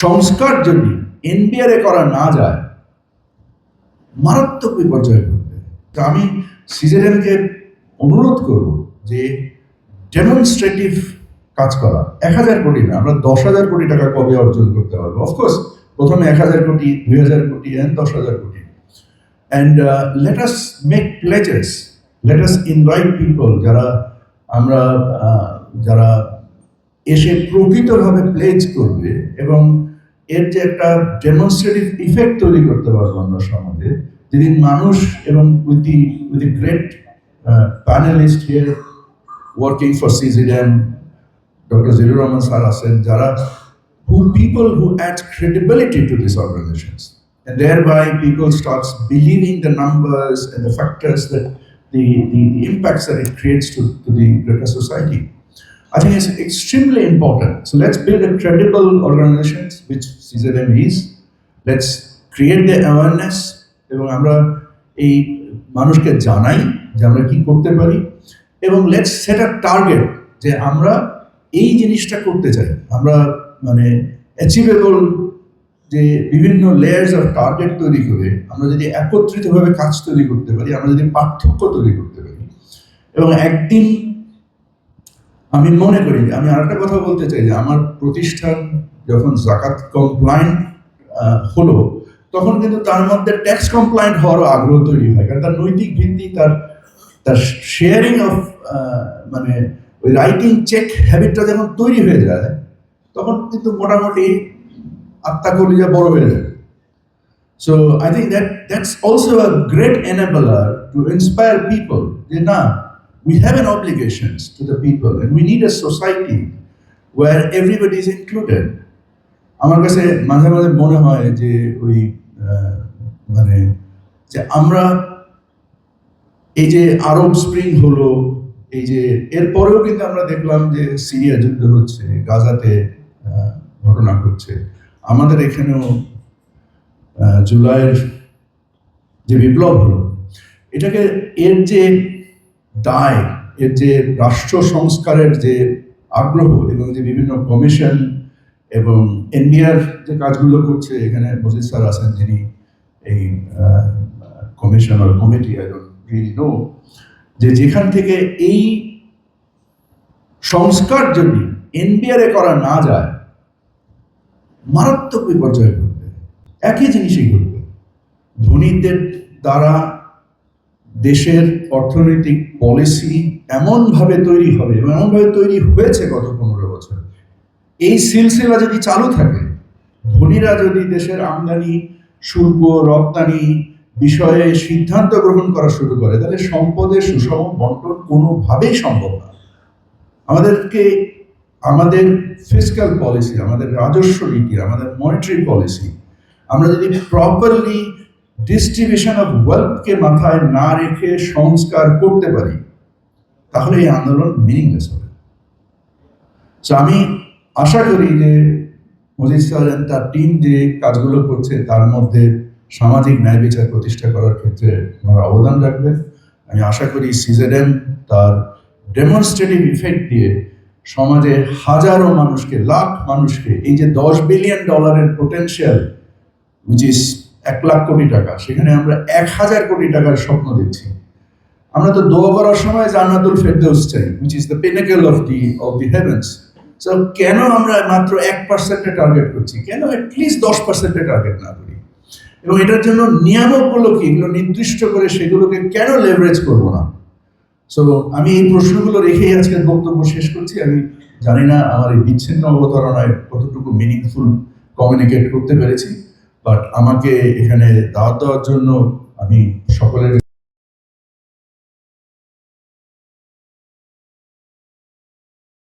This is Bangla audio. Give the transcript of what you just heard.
সংস্কার যদি এনবিআর করা না যায় মারাত্মক বিপর্যয় ঘটবে। তো আমি সিজেএমকে অনুরোধ করব যে ডেমনস্ট্রেটিভ কাজ করা। 1000 কোটি না, আমরা 10,000 কোটি টাকা কবে অর্জন করতে পারবো? অফকোর্স প্রথমে 1000 কোটি, 2000 কোটি অ্যান্ড 10,000 কোটি। And let us make pledges, let us invite people যারা এসে প্রকৃতভাবে প্লেজ করবে এবং এর যে একটা ডেমনস্ট্রেটিভ ইফেক্ট তৈরি করতে পারবো আমরা সমাজে, যেদিন মানুষ এবং with the great panelist here working for CJM, doctor Zillur Rahman sir আছেন, যারা people who add credibility to these organizations, and thereby people starts believing the numbers and the factors that the impacts that it creates to the greater society. I think it's extremely important. So let's build a credible organizations, which CZM is. Let's create the awareness এবং আমরা এই মানুষকে জানাই যে আমরা কি করতে পারি, এবং লেটস সেট আ টার্গেট যে আমরা এই জিনিসটা করতে চাই। আমরা মানে অ্যাচিভেবল যে বিভিন্ন লেয়ার্স অফ টার্গেট তৈরি করে আমরা যদি একত্রিতভাবে কাজ তৈরি করতে পারি, আমরা যদি পার্থক্য তৈরি করতে পারি, এবং একদিন আমি মনে করি, আমি আরেকটা কথা বলতে চাই যে আমার প্রতিষ্ঠান যখন যাকাত কমপ্লায়েন্ট হলো, তখন কিন্তু তার মধ্যে ট্যাক্স কমপ্লায়েন্ট হওয়ারও আগ্রহ তৈরি হয়, কারণ তার নৈতিক ভিত্তি, তার শেয়ারিং অফ মানে ওই রাইটিং চেক হ্যাবিটটা যখন তৈরি হয়ে যায়, তখন কিন্তু মোটামুটি আত্মা কলিজা বড় হয়ে যায়। So I think that's also a great enabler to inspire people যে না, we have an obligations to the people and we need a society where everybody is included. আমার কাছে মাঝে মাঝে মনে হয় যে ওই মানে যে আমরা এই যে আরব স্প্রিং হলো, এই যে এরপরেও কিন্তু আমরা দেখলাম যে সিরিয়া যুদ্ধ হচ্ছে, গাজাতে ঘটনা ঘটছে, আমাদের এখানেও জুলাইয়ের যে বিপ্লব হলো, এটাকে এর যে দায়, এর যে রাষ্ট্র সংস্কারের যে আগ্রহ এবং যে বিভিন্ন কমিশন এবং এনবিআর যে কাজগুলো করছে, এখানে মজিদ স্যার আছেন যিনি এই কমিশন আর committee, I don't really know, যে যেখান থেকে এই সংস্কার যদি এনবিআর করা না যায় মারাত্মক বিপর্যয় ঘটবে। একই জিনিসই ঘটবে, ধনীদের দ্বারা দেশের অর্থনৈতিক পলিসি এমনভাবে তৈরি হবে এবং এমনভাবে তৈরি হয়েছে গত 15 বছর। এই সিলসিলা যদি চালু থাকে, ধনীরা যদি দেশের আমদানি, শুল্ক, রপ্তানি বিষয়ে সিদ্ধান্ত গ্রহণ করা শুরু করে, তাহলে সম্পদের সুষম বন্টন কোনোভাবেই সম্ভব না। আমাদেরকে আমাদের ফিসক্যাল পলিসি, আমাদের রাজস্ব নীতি, আমাদের মনিটারি পলিসি আমরা যদি প্রপারলি ডিস্ট্রিবিউশন অফ ওয়েলথকে মাথায় না রেখে সংস্কার করতে পারি, তাহলে এই আন্দোলন মিনিংলেস হবে। সো আমি আশা করি যে মজিদ স্যার তার টিম যে কাজগুলো করছে, তার মধ্যে সামাজিক ন্যায় বিচার প্রতিষ্ঠা করার ক্ষেত্রে ওনারা অবদান রাখবেন। আমি আশা করি সিজেএম তার ডেমনস্ট্রেটিভ ইফেক্ট দিয়ে সমাজে হাজারো মানুষকে, লাখ মানুষকে, এই যে $10 billion potential which is 1 lakh কোটি টাকা, সেখানে আমরা 1000 কোটি টাকার স্বপ্ন দেখছি। আমরা তো দোয়া করার সময় জান্নাতুল ফেরদৌস চাই, which is the pinnacle of the heavens. So কেন আমরা মাত্র 1% টার্গেট করছি? কেন অ্যাটলিস্ট 10% টার্গেট না করি? এবং এটার জন্য নিয়ামকগুলো কি, এগুলো নির্দিষ্ট করে সেগুলোকে কেন লেভারেজ করবো না? সো আমি এই প্রশ্নগুলো রেখেই আজকের বক্তব্য শেষ করছি। আমি জানি না আমার এই বিচ্ছিন্ন অবতারণায় কতটুকু মিনিংফুল কমিউনিকেট করতে পেরেছি, বাট আমাকে এখানে দাওয়াত দেওয়ার জন্য আমি সকলের